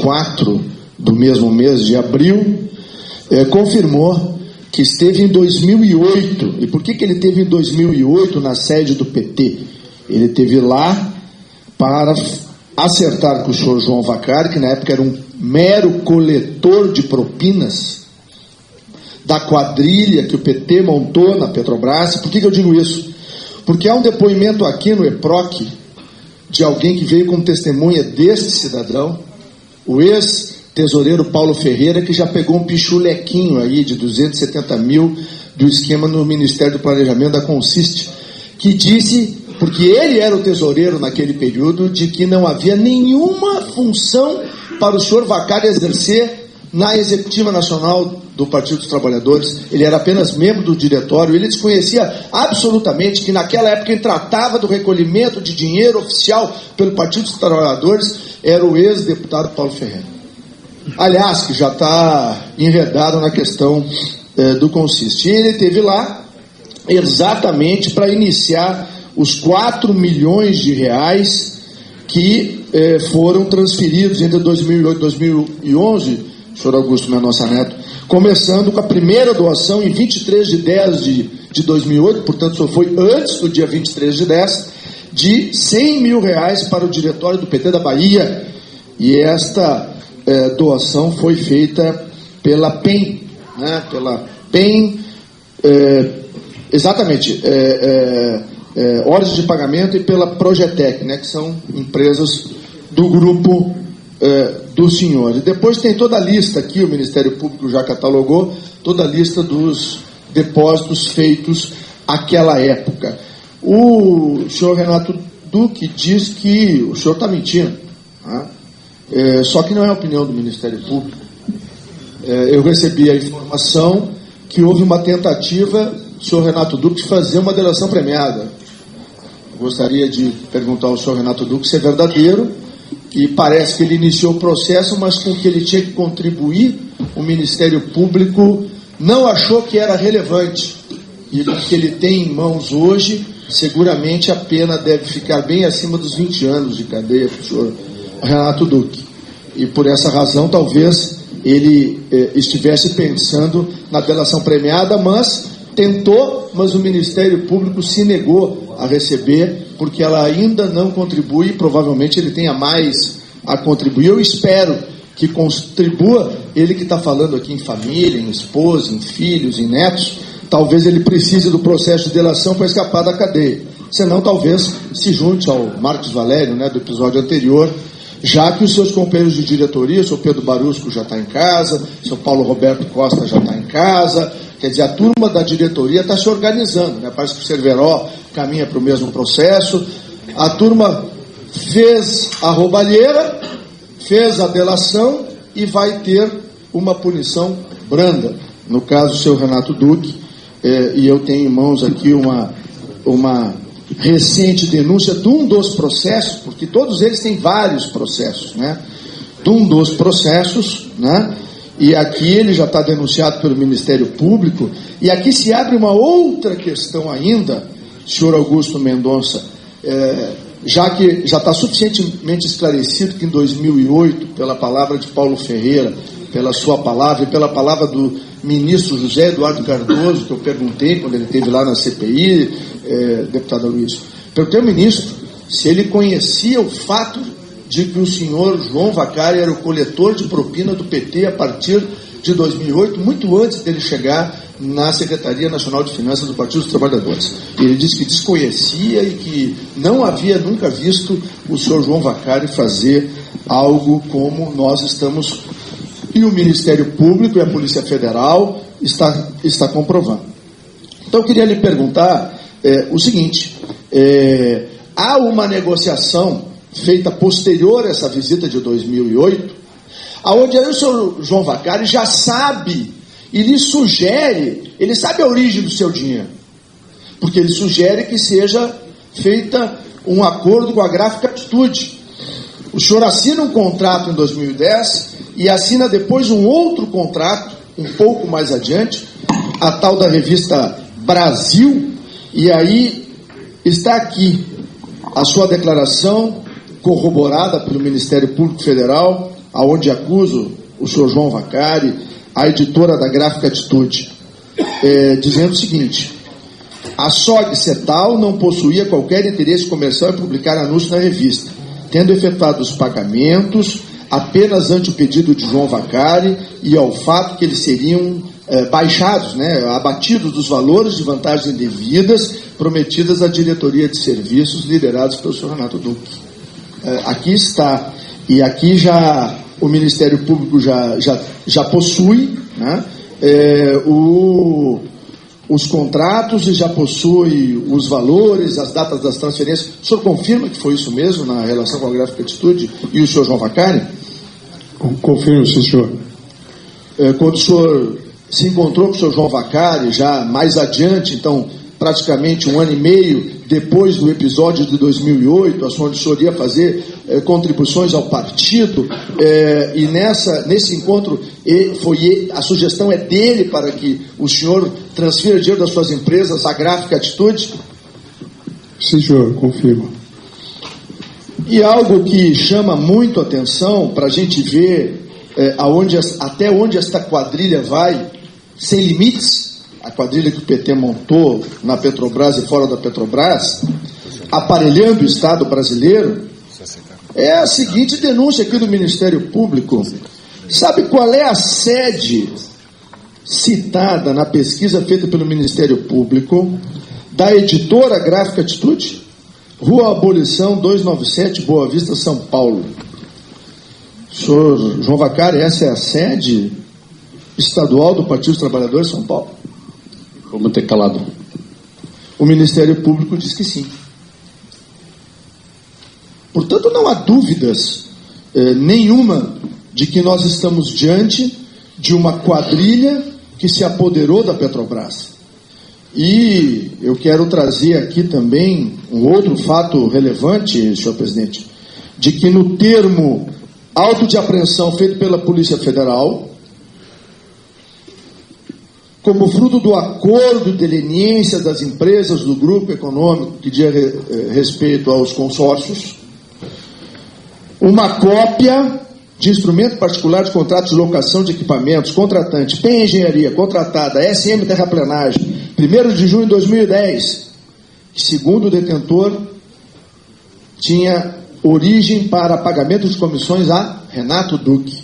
4 do mesmo mês de abril, confirmou que esteve em 2008. E por que ele esteve em 2008 na sede do PT? Ele esteve lá para acertar com o senhor João Vaccari, que na época era um mero coletor de propinas da quadrilha que o PT montou na Petrobras. Por que eu digo isso? Porque há um depoimento aqui no EPROC de alguém que veio como testemunha deste cidadão, o ex-tesoureiro Paulo Ferreira, que já pegou um pichulequinho aí de 270 mil do esquema no Ministério do Planejamento da Consiste, que disse, porque ele era o tesoureiro naquele período, de que não havia nenhuma função para o senhor Vaccari exercer na Executiva Nacional do Partido dos Trabalhadores. Ele era apenas membro do diretório. Ele desconhecia absolutamente que naquela época quem tratava do recolhimento de dinheiro oficial pelo Partido dos Trabalhadores era o ex-deputado Paulo Ferreira. Aliás, que já está enredado na questão do Consiste. E ele esteve lá exatamente para iniciar os 4 milhões de reais que foram transferidos entre 2008 e 2011, senhor Augusto Mendonça Neto, começando com a primeira doação em 23 de 10 de 2008, portanto só foi antes do dia 23 de 10, de 100 mil reais para o diretório do PT da Bahia. E esta doação foi feita pela PEN, né, pela PEN, exatamente, ordens de pagamento, e pela Progetec, né, que são empresas do grupo do senhor. E depois tem toda a lista aqui, o Ministério Público já catalogou, toda a lista dos depósitos feitos àquela época. O senhor Renato Duque diz que o senhor está mentindo, né? Só que não é a opinião do Ministério Público. Eu recebi a informação que houve uma tentativa do senhor Renato Duque de fazer uma delação premiada. Gostaria de perguntar ao senhor Renato Duque se é verdadeiro, e parece que ele iniciou o processo, mas com que ele tinha que contribuir, o Ministério Público não achou que era relevante. E o que ele tem em mãos hoje, seguramente a pena deve ficar bem acima dos 20 anos de cadeia para o senhor Renato Duque. E por essa razão, talvez ele estivesse pensando na delação premiada, mas tentou, mas o Ministério Público se negou a receber, porque ela ainda não contribui, provavelmente ele tenha mais a contribuir. Eu espero que contribua, ele que está falando aqui em família, em esposa, em filhos, em netos, talvez ele precise do processo de delação para escapar da cadeia. Senão, talvez se junte ao Marcos Valério, né, do episódio anterior, já que os seus companheiros de diretoria, o senhor Pedro Barusco já está em casa, o senhor Paulo Roberto Costa já está em casa. Quer dizer, a turma da diretoria está se organizando, né? Parece que o Cerveró caminha para o mesmo processo. A turma fez a roubalheira, fez a delação e vai ter uma punição branda. No caso, o senhor Renato Duque, e eu tenho em mãos aqui uma recente denúncia de um dos processos, porque todos eles têm vários processos, né? De um dos processos, né? E aqui ele já está denunciado pelo Ministério Público, e aqui se abre uma outra questão ainda, senhor Augusto Mendonça, já que já está suficientemente esclarecido que em 2008, pela palavra de Paulo Ferreira, pela sua palavra e pela palavra do ministro José Eduardo Cardoso, que eu perguntei quando ele esteve lá na CPI, deputado Luiz, perguntei ao ministro se ele conhecia o fato de que o senhor João Vaccari era o coletor de propina do PT a partir de 2008, muito antes dele chegar na Secretaria Nacional de Finanças do Partido dos Trabalhadores. Ele disse que desconhecia e que não havia nunca visto o senhor João Vaccari fazer algo como nós estamos, e o Ministério Público e a Polícia Federal está comprovando. Então eu queria lhe perguntar o seguinte, há uma negociação feita posterior a essa visita de 2008, aonde aí o senhor João Vaccari já sabe, e lhe sugere, ele sabe a origem do seu dinheiro, porque ele sugere que seja feita um acordo com a Gráfica Atitude. O senhor assina um contrato em 2010 e assina depois um outro contrato, um pouco mais adiante, a tal da revista Brasil, e aí está aqui a sua declaração corroborada pelo Ministério Público Federal, aonde acuso o senhor João Vacari, a editora da Gráfica Atitude, dizendo o seguinte: a SOG Cetal não possuía qualquer interesse comercial em publicar anúncio na revista, tendo efetuado os pagamentos apenas ante o pedido de João Vacari e ao fato que eles seriam baixados, abatidos dos valores de vantagens indevidas prometidas à diretoria de serviços liderados pelo senhor Renato Duque. Aqui está, e aqui já o Ministério Público já possui, os contratos e já possui os valores, as datas das transferências. O senhor confirma que foi isso mesmo na relação com a Gráfica Atitude e o senhor João Vacari? Confirmo, sim, senhor. Quando o senhor se encontrou com o senhor João Vacari, já mais adiante, então, praticamente 1 ano e meio depois do episódio de 2008, onde o senhor ia fazer contribuições ao partido, e nesse encontro a sugestão é dele para que o senhor transfira dinheiro das suas empresas à Gráfica Atitude? Sim, senhor, confirmo. E algo que chama muito atenção para a gente ver até onde esta quadrilha vai, sem limites, a quadrilha que o PT montou na Petrobras e fora da Petrobras, aparelhando o Estado brasileiro, é a seguinte denúncia aqui do Ministério Público. Sabe qual é a sede citada na pesquisa feita pelo Ministério Público da editora Gráfica Atitude? Rua Abolição 297, Boa Vista, São Paulo. Senhor João Vacari, essa é a sede estadual do Partido dos Trabalhadores de São Paulo? Vamos ter calado. O Ministério Público diz que sim. Portanto, não há dúvidas nenhuma de que nós estamos diante de uma quadrilha que se apoderou da Petrobras. E eu quero trazer aqui também um outro fato relevante, senhor presidente, de que no termo auto de apreensão feito pela Polícia Federal, como fruto do acordo de leniência das empresas do grupo econômico que diz respeito aos consórcios, uma cópia de instrumento particular de contrato de locação de equipamentos, contratante, PEN Engenharia, contratada, SM Terraplenagem, 1º de junho de 2010, que, segundo o detentor, tinha origem para pagamento de comissões a Renato Duque.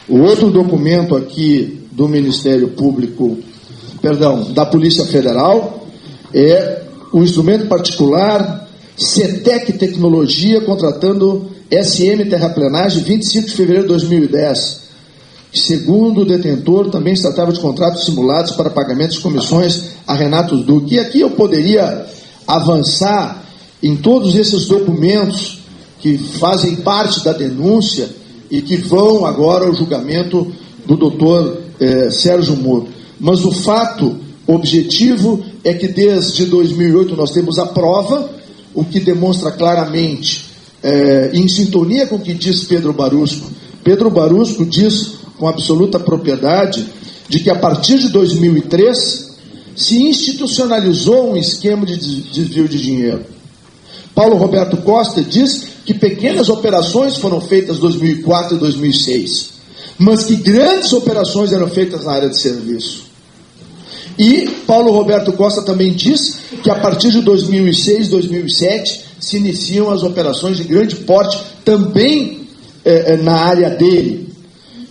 O outro documento aqui do Ministério Público, da Polícia Federal, é o instrumento particular CETEC Tecnologia, contratando SM Terraplenagem, 25 de fevereiro de 2010. Segundo o detentor, também se tratava de contratos simulados para pagamento de comissões a Renato Duque. E aqui eu poderia avançar em todos esses documentos que fazem parte da denúncia e que vão agora ao julgamento do doutor Sérgio Moro. Mas o fato objetivo é que desde 2008 nós temos a prova, o que demonstra claramente, em sintonia com o que diz Pedro Barusco. Pedro Barusco diz com absoluta propriedade de que a partir de 2003 se institucionalizou um esquema de desvio de dinheiro. Paulo Roberto Costa diz que pequenas operações foram feitas em 2004 e 2006, mas que grandes operações eram feitas na área de serviço. E Paulo Roberto Costa também diz que a partir de 2006, 2007, se iniciam as operações de grande porte também na área dele.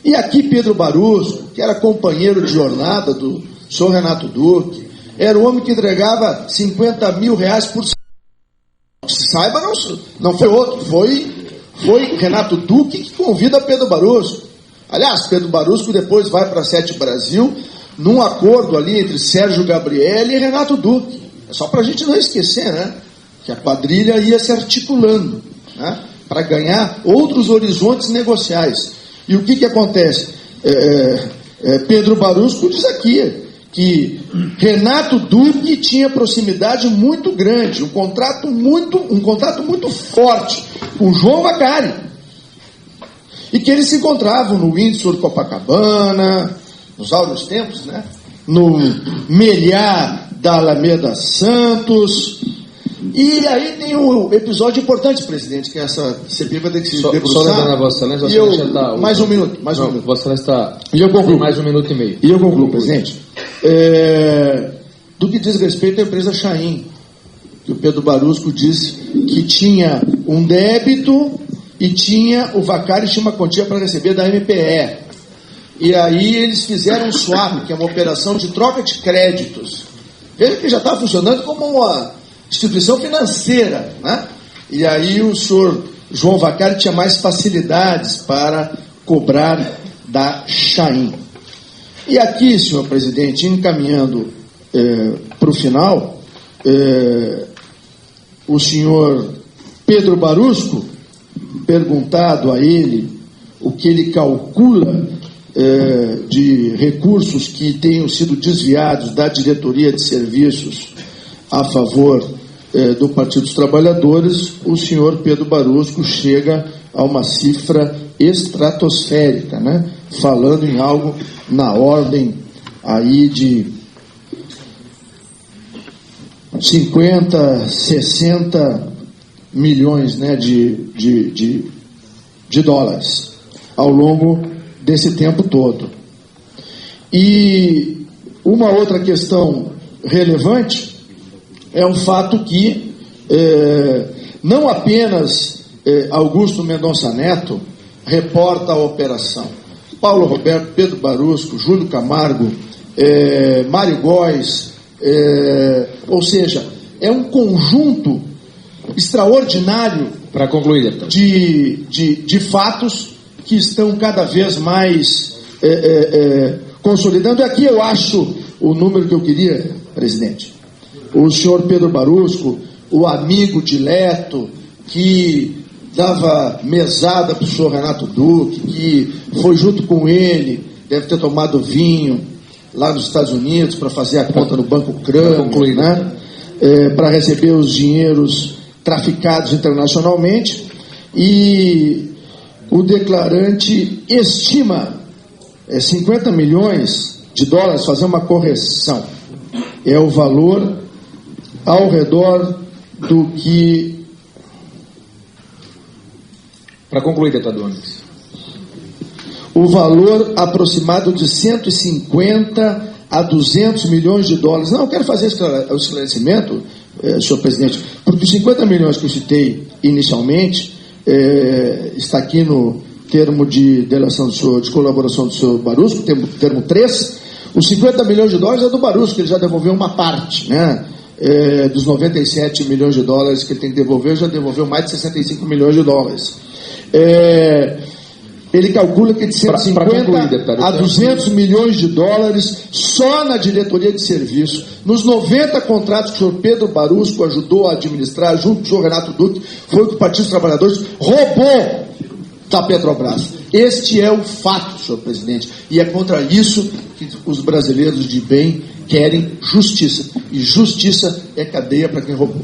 E aqui Pedro Barusco, que era companheiro de jornada do senhor Renato Duque, era o homem que entregava R$50 mil por semana. Se saiba, não foi outro, foi Renato Duque que convida Pedro Barusco. Aliás, Pedro Barusco depois vai para a Sete Brasil, num acordo ali entre Sérgio Gabriel e Renato Duque. É só para a gente não esquecer, que a quadrilha ia se articulando, para ganhar outros horizontes negociais. E o que acontece? Pedro Barusco diz aqui que Renato Duque tinha proximidade muito grande, um contrato muito forte com João Vacari, e que eles se encontravam no Windsor Copacabana, nos áureos tempos, no Meliá da Alameda Santos, E aí tem um episódio importante, presidente, que essa CPI vai ter que se debruçar. Só lembrando a Vossa Excelência, mais um minuto. Vossa Excelência está... E eu concluo. Mais 1 minuto e meio. E eu concluo, presidente. Do que diz respeito à empresa Chaim, que o Pedro Barusco disse que tinha um débito e tinha o Vacari tinha uma quantia para receber da MPE. E aí eles fizeram um swap, que é uma operação de troca de créditos. Veja que já está funcionando como uma instituição financeira, né? E aí o senhor João Vacari tinha mais facilidades para cobrar da Chaim. E aqui, senhor presidente, encaminhando para o final, o senhor Pedro Barusco, perguntado a ele o que ele calcula de recursos que tenham sido desviados da diretoria de serviços a favor do Partido dos Trabalhadores, o senhor Pedro Barusco chega a uma cifra estratosférica, né? Falando em algo na ordem aí de 50, 60 milhões, né, de dólares ao longo desse tempo todo. E uma outra questão relevante é o fato que não apenas Augusto Mendonça Neto reporta a operação. Paulo Roberto, Pedro Barusco, Júlio Camargo, Mário Góes, ou seja, é um conjunto extraordinário para concluir, deputado, de fatos que estão cada vez mais consolidando. Aqui eu acho o número que eu queria, presidente. O senhor Pedro Barusco, o amigo dileto que dava mesada para o senhor Renato Duque, que foi junto com ele, deve ter tomado vinho lá nos Estados Unidos para fazer a conta no Banco Crâmbio, né? Para receber os dinheiros traficados internacionalmente, e o declarante estima 50 milhões de dólares, fazer uma correção, é o valor ao redor do que... Para concluir, deputado Onix. O valor aproximado de 150 a 200 milhões de dólares. Não, eu quero fazer o esclarecimento, senhor presidente, porque os 50 milhões que eu citei inicialmente, está aqui no termo de delação do senhor, de colaboração do senhor Barusco, termo 3, os 50 milhões de dólares é do Barusco, ele já devolveu uma parte, né? Dos 97 milhões de dólares que ele tem que devolver, já devolveu mais de 65 milhões de dólares. Ele calcula que de 150 a 200 milhões de dólares só na diretoria de serviço, nos 90 contratos que o senhor Pedro Barusco ajudou a administrar, junto com o senhor Renato Duque, foi o que o Partido dos Trabalhadores roubou da Petrobras. Este é o fato, senhor presidente, e é contra isso que os brasileiros de bem querem justiça, e justiça é cadeia para quem roubou.